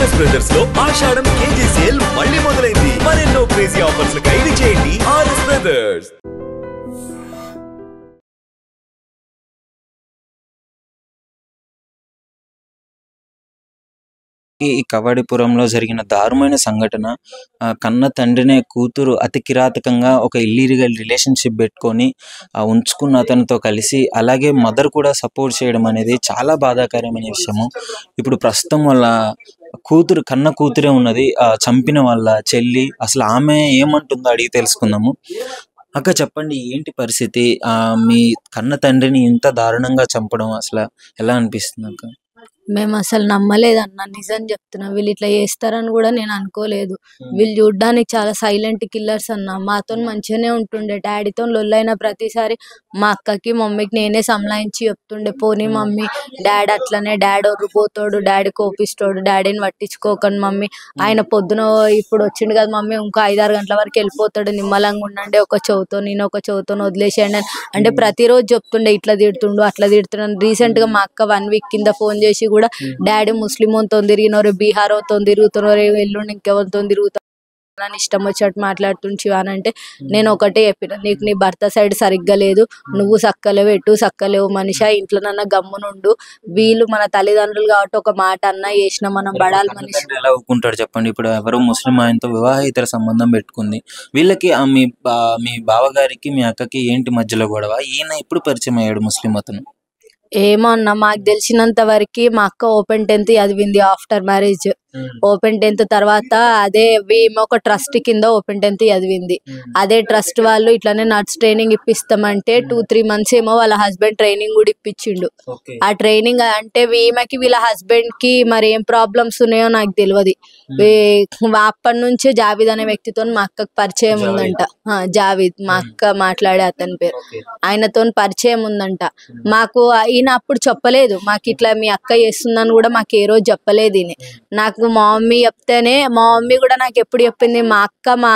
RS brothers లో ఆషాఢం KG sale మళ్ళీ మొదలైంది. మరెన్నో క్రేజీ ఆఫర్స్ ఖైదీ చేయండి ఆర్ఎస్ బ్రదర్స్. ఈ కవడిపురంలో జరిగిన దారుణమైన సంఘటన, కన్న తండ్రినే కూతురు అతి కిరాతకంగా ఒక ఇల్లీగల్ రిలేషన్షిప్ పెట్టుకొని ఉంచుకున్న అతనితో కలిసి అలాగే మదర్ కూడా సపోర్ట్ చేయడం అనేది చాలా బాధాకరమైన విషయము. ఇప్పుడు ప్రస్తుతం వాళ్ళ కూతురు, కన్న కూతురే ఉన్నది, చంపిన వాళ్ళ చెల్లి. అసలు ఆమె ఏమంటుందో అడిగి తెలుసుకుందాము. అక్క చెప్పండి, ఏంటి పరిస్థితి? మీ కన్న తండ్రిని ఇంత దారుణంగా చంపడం అసలు ఎలా అనిపిస్తుంది అక్క? మేము అసలు నమ్మలేదన్న, నిజం చెప్తున్నా. వీళ్ళు ఇట్లా చేస్తారని కూడా నేను అనుకోలేదు. వీళ్ళు చూడ్డానికి చాలా సైలెంట్ కిల్లర్స్ అన్న. మాతో మంచిగానే ఉంటుండే, డాడీతో లొల్లైన ప్రతిసారి మా అక్కకి మమ్మీకి నేనే సంలాయించి చెప్తుండే, పోనీ మమ్మీ డాడీ అట్లనే, డాడీ ఒర్రిపోతాడు, డాడీ కోపిస్తాడు, డాడీని పట్టించుకోకండి మమ్మీ, ఆయన పొద్దున ఇప్పుడు వచ్చిండు కదా మమ్మీ, ఇంకో 5-6 గంటల వరకు వెళ్ళిపోతాడు, నిమ్మలంగా ఉండండి, ఒక చెవుతో నేను ఒక చెవుతో వదిలేసేయండి అంటే ప్రతిరోజు చెప్తుండే. ఇట్లా తిడుతుండు అట్లా తిడుతున్నాను. రీసెంట్ గా మా అక్క 1 వీక్ కింద ఫోన్ చేసి కూడా, డాడీ ముస్లింతో తిరిగినోరు, బీహార్తో తిరుగుతున్నారు, ఎల్లుండి ఇంకెవరితో తిరుగుతారు అని ఇష్టం వచ్చినట్టు మాట్లాడుతుంచి అని అంటే నేను ఒకటే చెప్పిన, నీకు నీ భర్త సైడ్ సరిగ్గా లేదు, నువ్వు సక్కలేవు, ఎటు సక్కలేవు మనిషి, ఇంట్లో నన్న గమ్మునుండు. వీళ్ళు మన తల్లిదండ్రులు కాబట్టి ఒక మాట అన్నా చేసిన మనం బడాలి మనిషి. ఎలా ఒప్పుకుంటాడు చెప్పండి? ఇప్పుడు ఎవరు ముస్లిం ఆయనతో వివాహేతర సంబంధం పెట్టుకుంది, వీళ్ళకి మీ బావగారికి మీ అక్కకి ఏంటి మధ్యలో గొడవ? ఈయన ఎప్పుడు పరిచయం అయ్యాడు ముస్లిం అతను? ఏమో అన్న, మాకు తెలిసినంత వరకు మా అక్క ఓపెన్ 10th చదివింది ఆఫ్టర్ మ్యారేజ్. ఓపెన్ 10th తర్వాత అదే ఒక ట్రస్ట్ కింద ఓపెన్ 10th చదివింది. అదే ట్రస్ట్ వాళ్ళు ఇట్లానే నర్స్ ట్రైనింగ్ ఇప్పిస్తామంటే 2-3 months ఏమో వాళ్ళ హస్బెండ్ ట్రైనింగ్ కూడా ఇప్పించిండు. ఆ ట్రైనింగ్ అంటే ఈమెకి వీళ్ళ హస్బెండ్ కి మరి ఏం ప్రాబ్లమ్స్ ఉన్నాయో నాకు తెలియదు. అప్పటి నుంచే జావీద్ అనే వ్యక్తితో మా అక్కకు పరిచయం ఉందంట. జావీద్, మా అక్క మాట్లాడే అతని పేరు, ఆయనతో పరిచయం ఉందంట. మాకు ఈయన అప్పుడు చెప్పలేదు, మాకు ఇట్లా మీ అక్క చేస్తుందని కూడా మాకు ఏ రోజు చెప్పలేదు. నాకు మా మమ్మీ చెప్తేనే, మా మమ్మీ కూడా నాకు ఎప్పుడు చెప్పింది, మా అక్క మా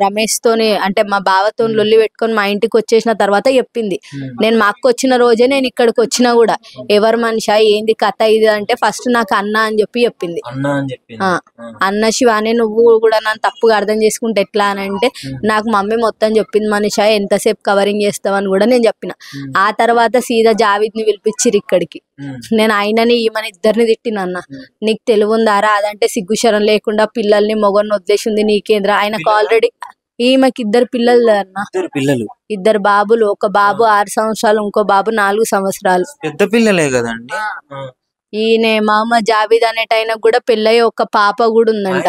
రమేష్ తోని అంటే మా బావతో లొల్లి పెట్టుకొని మా ఇంటికి వచ్చేసిన తర్వాత చెప్పింది. నేను మా అక్క వచ్చిన రోజే నేను ఇక్కడికి వచ్చినా కూడా, ఎవరు మనిషి ఏంది కథ ఇది అంటే ఫస్ట్ నాకు అన్న అని చెప్పింది. అన్న శివాని, నువ్వు కూడా నన్ను తప్పుగా అర్థం చేసుకుంటే ఎట్లా అని అంటే నాకు మమ్మీ మొత్తం చెప్పింది, మనిషి ఎంతసేపు కవరింగ్ చేస్తావని కూడా నేను చెప్పిన. ఆ తర్వాత సీదా జావీద్ ని పిలిపించిరు ఇక్కడికి. నేను ఆయనని ఈమెని ఇద్దరిని తిట్టినన్న, నీకు తెలివి ఉందారా, అదంటే సిగ్గుశరం లేకుండా పిల్లల్ని మొగన్ని వదిలేసింది నీకేంద్ర. ఆయనకు ఆల్రెడీ ఈమెకి 2 పిల్లలు అన్న, 2 బాబులు. ఒక బాబు 6 సంవత్సరాలు, ఇంకో బాబు 4 సంవత్సరాలు. పెద్ద పిల్లలే కదండి. ఈయన మామ జావీద్ అనేటైనా కూడా పెళ్ళయి ఒక పాప కూడా ఉందంట.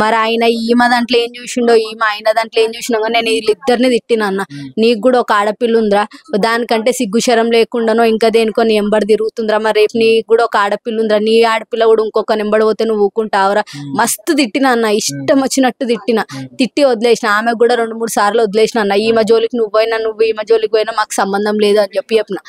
మరి ఆయన ఈమె దాంట్లో ఏం చూసిండో, ఈమె ఆయన దాంట్లో ఏం చూసినా నేను వీళ్ళిద్దరిని తిట్టిన అన్న, నీకు కూడా ఒక ఆడపిల్ల ఉందిరా, దానికంటే సిగ్గుశరం లేకుండానో ఇంకా దేనికో నీ ఎంబడి తిరుగుతుందిరా, మరి రేపు నీకు కూడా ఒక ఆడపిల్ల ఉందిరా, నీ ఆడపిల్ల కూడా ఇంకొక నెంబడి పోతే నువ్వు ఊకుంటావురా. మస్తు తిట్టిన అన్న, ఇష్టం వచ్చినట్టు తిట్టి వదిలేసిన. ఆమె కూడా 2-3 సార్లు వదిలేసిన అన్న, ఈమె జోలికి నువ్వు ఈమె జోలికి పోయినా మాకు సంబంధం లేదు అని చెప్పిన.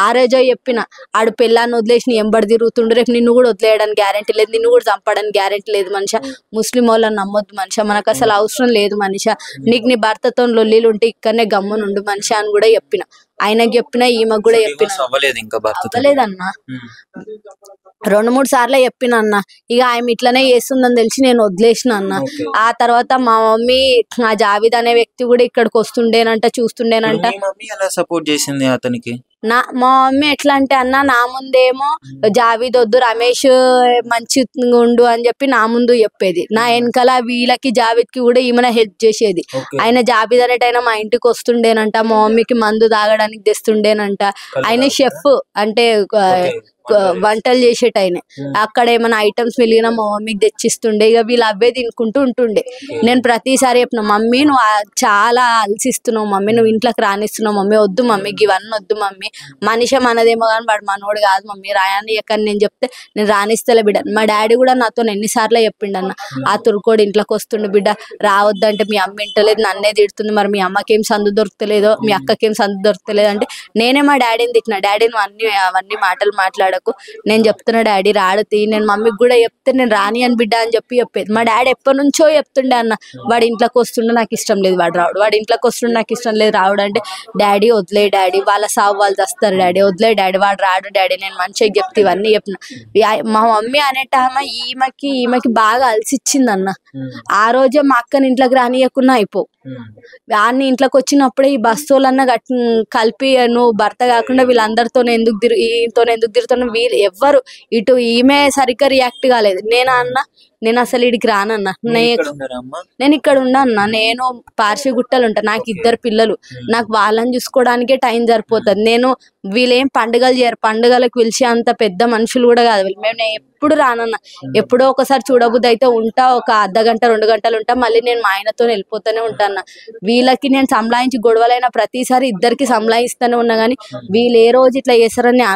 ఆ రోజే చెప్పిన, ఆడు పెళ్ళాన్ని వదిలేసి నీ ఎంబడి తిరుగుతుండు, రేపు నిన్ను కూడా వదిలేయడానికి గ్యారెంటీ లేదు, నిన్ను కూడా చంపడానికి గ్యారెంటీ లేదు మనిషి, ముస్లిం వాళ్ళని నమ్మొద్దు మనిషి, మనకు అసలు అవసరం లేదు మనిషి, నీకు నీ భర్తతో లొల్లీలు ఉంటే ఇక్కడనే గమ్మునుండు మనిషి అని కూడా చెప్పిన. ఆయనకు చెప్పిన, ఈమెకు కూడా చెప్పిన. అవ్వలేదన్న, 2-3 సార్లు చెప్పిన అన్న. ఇక ఆమె ఇట్లనే చేస్తుందని తెలిసి నేను వదిలేసిన అన్న. ఆ తర్వాత మా మమ్మీ, ఆ జావీద్ అనే వ్యక్తి కూడా ఇక్కడికి వస్తుండేనంట, చూస్తుండేనంట. సపోర్ట్ చేసింది అతనికి. మా మమ్మీ ఎట్లా అంటే అన్న, నా ముందేమో జావీద్ వద్దు, రమేష్ మంచి ఉండు అని చెప్పి నా ముందు చెప్పేది, నా వెనకాల వీళ్ళకి జావీద్ కి కూడా ఈమె హెల్ప్ చేసేది. ఆయన జావీద్ అనేటైనా మా ఇంటికి వస్తుండేనంట, మా మమ్మీకి మందు తాగడానికి తెస్తుండేనంట. ఆయన షెఫ్ అంటే వంటలు చేసేటైన, అక్కడ ఏమైనా ఐటమ్స్ మిలిగిన మా మమ్మీకి తెచ్చిస్తుండే. ఇక వీళ్ళు అవే తినుకుంటూ ఉంటుండే. నేను ప్రతిసారి చెప్పిన, మమ్మీ నువ్వు చాలా అలసిస్తున్నావు మమ్మీ, నువ్వు ఇంట్లోకి రానిస్తున్నావు మమ్మీ, వద్దు మమ్మీ ఇవన్నీ వద్దు మమ్మీ, మనిషి మనదేమో కానీ వాడు మనోడు కాదు మమ్మీ, రాయని ఎక్కడ నేను చెప్తే నేను రానిస్తలే బిడ్డ. మా డాడీ కూడా నాతో ఎన్నిసార్లు చెప్పిండు అన్న, ఆ తురుకోడు ఇంట్లోకి వస్తుండే బిడ్డ, రావద్దంటే మీ అమ్మ ఇంటలేదు, నన్నే తిడుతుంది, మరి మీ అమ్మకేం సందు దొరుకుతలేదో, మీ అక్కకేం సందు దొరుకుతలేదు అంటే నేనే మా డాడీని తిట్టిన. డాడీ నువ్వు అవన్నీ మాటలు మాట్లాడకు, నేను చెప్తున్నా డాడీ రాడతి, నేను మమ్మీకి కూడా చెప్తే నేను రాని అని బిడ్డ అని చెప్పేది. మా డాడీ ఎప్పటి నుంచో చెప్తుండే అన్న, వాడి ఇంట్లోకి వస్తుండే నాకు ఇష్టం లేదు వాడు రావడం, వాడి ఇంట్లోకి వస్తుండే నాకు ఇష్టం లేదు రావడం అంటే, డాడీ వదిలే డాడీ, వాళ్ళ సావు వాళ్ళు వస్తారు డాడీ, వదిలే డాడీ, వాడు రాడు డాడీ, నేను మంచిగా చెప్తే ఇవన్నీ చెప్పిన. మా మమ్మీ అనేటామా ఈమెకి బాగా అలసిచ్చింది అన్న. ఆ రోజే మా అక్కని ఇంట్లోకి రానియకున్నా అయిపోవు. వాడిని ఇంట్లోకి వచ్చినప్పుడే ఈ బస్సులన్నా కలిపి నువ్వు భర్త కాకుండా వీళ్ళందరితో ఎందుకు తిరుగుతున్నా, వీళ్ళు ఎవ్వరు ఇటు ఈమె సరిగ్గా రియాక్ట్ కాలేదు. నేను అసలు ఇడికి రానన్నా, నేను ఇక్కడ ఉన్నా, నేను పార్షిగుట్టలు ఉంటా, నాకు 2 పిల్లలు, నాకు వాళ్ళని చూసుకోవడానికే టైం సరిపోతుంది. నేను వీళ్ళేం పండుగలు చేయరు, పండుగలకు పిలిచి అంత పెద్ద మనుషులు కూడా కాదు వీళ్ళు. మేము ఎప్పుడు రానన్నా, ఎప్పుడో ఒకసారి చూడబుద్ధి అయితే ఉంటా, ఒక అర్ధ గంట 2 గంటలు ఉంటా, మళ్ళీ నేను మా ఆయనతో వెళ్ళిపోతూనే ఉంటాను. వీళ్ళకి నేను సంలాయించి గొడవలైన ప్రతిసారి ఇద్దరికి సంలాయిస్తూనే ఉన్నా, కానీ వీళ్ళు ఏ రోజు ఇట్లా చేస్తారని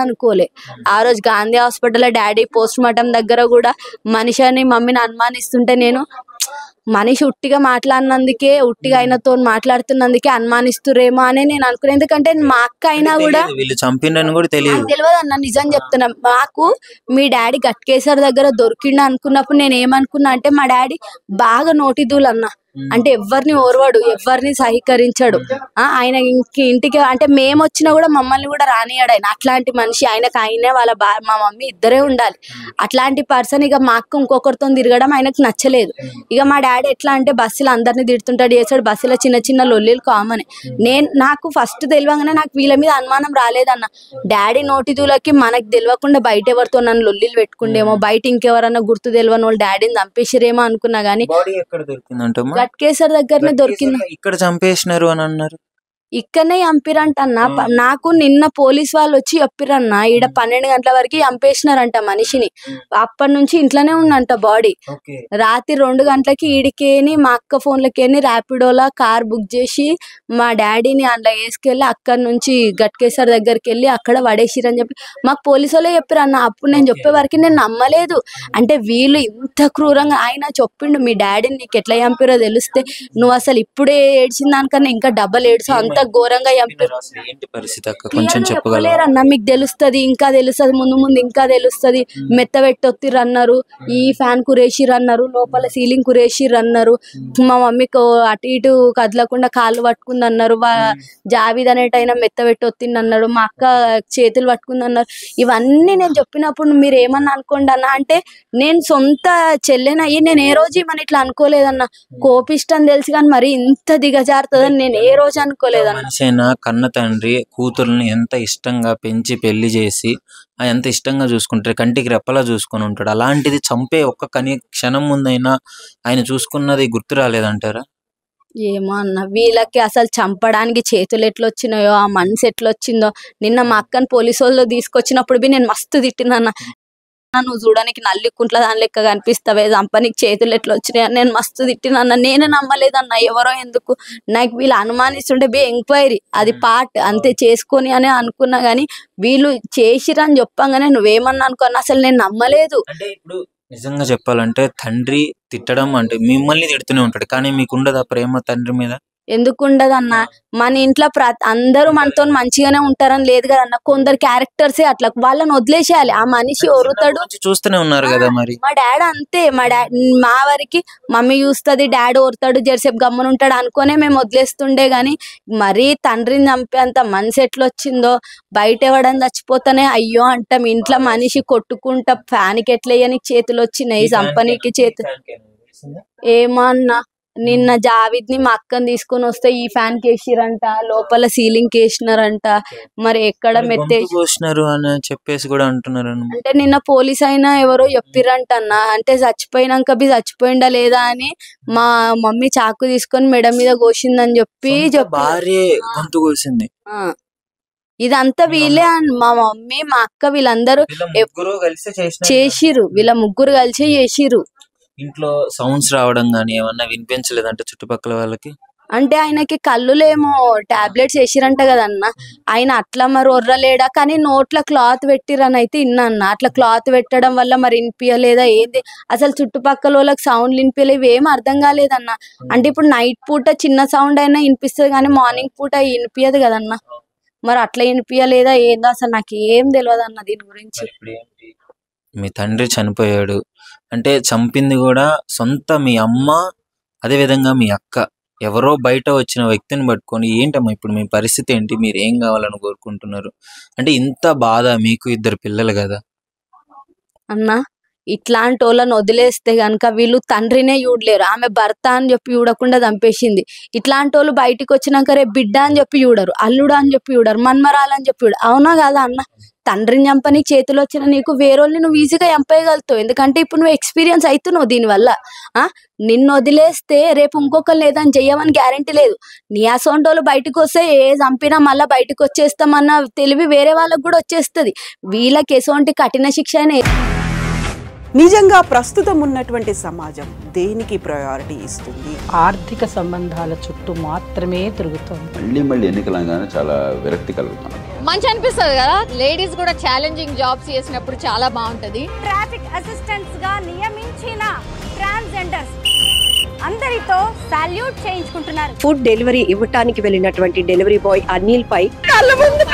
అనుకోలే. ఆ రోజు గాంధీ హాస్పిటల్లో డాడీ పోస్ట్ మార్టం దగ్గర కూడా మనిషి అని మమ్మీని అనుమానిస్తుంటే, నేను మనిషి ఉట్టిగా మాట్లాడినందుకే, ఉట్టిగా ఆయనతో మాట్లాడుతున్నందుకే అనుమానిస్తురేమో అని నేను అనుకున్నాను. ఎందుకంటే మా అక్క అయినా కూడా వీళ్ళు చంపినని కూడా తెలియదు అన్న, నిజం చెప్తున్నా. మాకు మీ డాడీ గట్కేసర్ దగ్గర దొరికిండు అనుకున్నప్పుడు నేను ఏమనుకున్నా అంటే, మా డాడీ బాగా నోటిదూలు అన్న, అంటే ఎవరిని ఓర్వడు, ఎవరిని సహకరించడు. ఆయన ఇంటికి అంటే మేము వచ్చినా కూడా మమ్మల్ని కూడా రానియాడు ఆయన. అట్లాంటి మనిషి. ఆయనే వాళ్ళ మా మమ్మీ ఇద్దరే ఉండాలి. అట్లాంటి పర్సన్. ఇక మా అక్క ఇంకొకరితో తిరగడం ఆయనకు నచ్చలేదు. ఇక మా డాడీ ఎట్లా అంటే బస్సులో అందరినీ తిడుతుంటాడు, చేస్తాడు. బస్సులో చిన్న లొల్లీలు కామన్. నాకు ఫస్ట్ తెలియగానే నాకు వీళ్ళ మీద అనుమానం రాలేదన్న. డాడీ నోటిదూలకి మనకు తెలియకుండా బయట ఎవరితో నన్ను లొల్లీలు పెట్టుకుండేమో, బయట ఇంకెవరన్నా గుర్తు తెలియని వాళ్ళు డాడీని చంపేసిరేమో అనుకున్నా. గానీ గట్కేసర్ దగ్గరనే దొరికింది. ఇక్కడ చంపేసినారు అని అన్నారు. ఇక్కడనే చంపిరంట అన్న. నాకు నిన్న పోలీస్ వాళ్ళు వచ్చి చెప్పిరన్న, ఈడ 12 గంటల వరకు చంపేసినారంట మనిషిని. అప్పటి నుంచి ఇంట్లోనే ఉందంట బాడీ. రాత్రి 2 గంటలకి ఈడికేని మా అక్క ఫోన్లకేని ర్యాపిడోలా కార్ బుక్ చేసి మా డాడీని అందులో వేసుకెళ్ళి అక్కడి నుంచి గట్కేసర్ దగ్గరికి వెళ్ళి అక్కడ పడేసిరని చెప్పి మాకు పోలీసు వాళ్ళే చెప్పిరన్న. అప్పుడు నేను చెప్పే వరకు నేను నమ్మలేదు. అంటే వీళ్ళు ఇంత క్రూరంగా, ఆయన చెప్పిండు మీ డాడీని నీకు ఎట్లా చంపిరో తెలిస్తే నువ్వు అసలు ఇప్పుడే ఏడ్చిన దానికన్నా ఇంకా డబల్ ఏడ్చు, అంత ఘోరంగా చంపారు. చెప్పలేరన్న, మీకు తెలుస్తుంది, ఇంకా తెలుస్తుంది, ముందు ఇంకా తెలుస్తుంది. మెత్త పెట్టొత్తిర్రు అన్నారు, ఈ ఫ్యాన్ కురేసిర్రు అన్నారు, లోపల సీలింగ్ కురేసిర్రు అన్నారు. మా మమ్మీకి అటు ఇటు కదలకుండా కాళ్ళు పట్టుకుంది అన్నారు. జావిద్ అనేటైనా మెత్త పెట్టొత్తిండి అన్నాడు. మా అక్క చేతులు పట్టుకుంది అన్నారు. ఇవన్నీ నేను చెప్పినప్పుడు మీరు ఏమన్నా అనుకోండి అన్న. అంటే నేను సొంత చెల్లెనయ్యి నేను ఏ రోజు మన ఇట్లా అనుకోలేదన్న. కోపిష్టం తెలుసు కానీ మరి ఇంత దిగజారుతుందని నేను ఏ రోజు అనుకోలేదు. మనిషైనా కన్న తండ్రి కూతుర్ని ఎంత ఇష్టంగా పెంచి పెళ్లి చేసి ఎంత ఇష్టంగా చూసుకుంటారు, కంటికి రెప్పలా చూసుకొని ఉంటాడు. అలాంటిది చంపే ఒక్క క్షణం ముందైనా ఆయన చూసుకున్నది గుర్తు రాలేదంటారా? ఏమో అన్న, వీళ్ళకి అసలు చంపడానికి చేతులు ఎట్లొచ్చినాయో, ఆ మనసు ఎట్లొచ్చిందో. నిన్న మా అక్కని పోలీసు వాళ్ళు తీసుకొచ్చినప్పుడు నేను మస్తు తిట్టినన్న. నువ్వు చూడడానికి నల్లికుంట్ల దాని లెక్క కనిపిస్తావే, చంపనికి చేతులు ఎట్లా వచ్చినాయి నేను మస్తు తిట్టినన్న. నేనే నమ్మలేదన్న, ఎవరో ఎందుకు. నాకు వీళ్ళు అనుమానిస్తుంటే ఎంక్వైరీ అది పార్ట్ అంతే చేసుకొని అని అనుకున్నా. గానీ వీళ్ళు చేసిరని చెప్పంగానే నువ్వేమన్నా అనుకున్నా, అసలు నేను నమ్మలేదు. అంటే ఇప్పుడు నిజంగా చెప్పాలంటే తండ్రి తిట్టడం అంటే మిమ్మల్ని తిడుతూనే ఉంటాడు, కానీ మీకు ఉండదా ప్రేమ తండ్రి మీద? ఎందుకు ఉండదన్న? మన ఇంట్లో అందరూ మనతో మంచిగానే ఉంటారని లేదు కదన్న. కొందరు క్యారెక్టర్సే అట్లా, వాళ్ళని వదిలేసేయాలి. ఆ మనిషి ఒరుతాడు. చూస్తూనే ఉన్నారు కదా మరి. మా డాడీ అంతే, మా వారికి మమ్మీ చూస్తుంది, డాడీ ఓరుతాడు, జరసేపు గమ్మున ఉంటాడు అనుకునే మేము వదిలేస్తుండే. గాని మరీ తండ్రిని చంపేంత మనసు ఎట్లొచ్చిందో. బయట ఎవడని చచ్చిపోతానే అయ్యో అంటాం, ఇంట్లో మనిషి కొట్టుకుంటా ఫ్యాన్కి ఎట్లయ్యనికి చేతులు వచ్చినాయి, చంపనీకి చేతులు. ఏమో అన్న, నిన్న జావిద్ ని మా అక్కని తీసుకొని వస్తే ఈ ఫ్యాన్ కేసిరంట, లోపల సీలింగ్ కేసినారంట. మరి ఎక్కడ మెత్తేసినారు అని చెప్పేసి కూడా అంటున్నారు. అంటే నిన్న పోలీస్ అయినా ఎవరో చెప్పిరంట అన్న. అంటే చచ్చిపోయినాక చచ్చిపోయిందా లేదా అని మా మమ్మీ చాకు తీసుకొని మెడ మీద కోసిందని చెప్పి ఇదంతా వీళ్ళే. మా మమ్మీ మా అక్క వీళ్ళందరూ చేసిరు, వీళ్ళ ముగ్గురు కలిసి చేసిరు. ఇంట్లో సౌండ్స్ రావడం గానీ ఏమన్నా వినిపించలేదంటే చుట్టుపక్కల వాళ్ళకి? అంటే ఆయనకి కళ్ళులేమో టాబ్లెట్స్ వేసిరంట కదన్న. ఆయన అట్లా మరి ఒర్రలేడా, కానీ నోట్ల క్లాత్ పెట్టిరని అయితే ఇన్న. అట్లా క్లాత్ పెట్టడం వల్ల మరి వినిపించలేదా ఏంది, అసలు చుట్టుపక్కల వాళ్ళకి సౌండ్ వినిపించలేదు, ఇవేం అర్థం కాలేదన్న. అంటే ఇప్పుడు నైట్ పూట చిన్న సౌండ్ అయినా వినిపిస్తుంది కానీ మార్నింగ్ పూట వినిపించదు కదన్న. మరి అట్లా వినిపించలేదా ఏందో అసలు నాకు ఏం తెలియదు అన్న దీని గురించి. మీ తండ్రి చనిపోయాడు అంటే చంపింది కూడా సొంత మీ అమ్మ, అదే విధంగా మీ అక్క. ఎవరో బయట వచ్చిన వ్యక్తిని పట్టుకొని ఏంటమ్మా ఇప్పుడు మీ పరిస్థితి ఏంటి, మీరు ఏం కావాలని కోరుకుంటున్నారు అంటే ఇంత బాధ. మీకు 2 పిల్లలు కదా అన్న. ఇట్లాంటి వాళ్ళని వదిలేస్తే గనక వీళ్ళు తండ్రినే చూడలేరు. ఆమె భర్త అని చెప్పి చూడకుండా చంపేసింది. ఇట్లాంటి వాళ్ళు బయటికి వచ్చినాక రేపు బిడ్డ అని చెప్పి చూడరు, అల్లుడు అని చెప్పి చూడరు, మన్మరాలని చెప్పి చూడరు. అవునా కదా అన్న? తండ్రిని చంపని చేతిలో వచ్చిన నీకు వేరేళ్ళని నువ్వు ఈజీగా చంపేయగలుగుతావు. ఎందుకంటే ఇప్పుడు నువ్వు ఎక్స్పీరియన్స్ అవుతున్నావు దీనివల్ల. నిన్ను వదిలేస్తే రేపు ఇంకొకరు లేదని చెయ్యమని గ్యారంటీ లేదు. నీ అసొంటి వాళ్ళు బయటకు వస్తే ఏ చంపినా మళ్ళీ బయటకు వచ్చేస్తామన్న తెలివి వేరే వాళ్ళకు కూడా వచ్చేస్తుంది. వీళ్ళకి ఎసొంటి కఠిన శిక్ష అయినా. నిజంగా ప్రస్తుతం ఉన్నటువంటి సమాజం దేనికి ప్రయారిటీ ఇస్తుంది? ఆర్థిక సంబంధాల చుట్టూ మాత్రమే తిరుగుతుంది. మళ్ళీ ఎన్నికలంగానే చాలా విరక్తి కలుగుతున్నాం. మంచి అనిపిస్తుంది కదా, లేడీస్ కూడా ఛాలెంజింగ్ జాబ్స్ చేసినప్పుడు చాలా బాగుంటది. ట్రాఫిక్ అసిస్టెంట్స్ గా నియమించిన ట్రాన్స్జెండర్స్ అందరితో సాల్యూట్ చేయించుకుంటున్నారు. ఫుడ్ డెలివరీ ఇవ్వటానికి వెళ్ళినటువంటి డెలివరీ బాయ్ అనిల్ పై కళ్ళ ముందు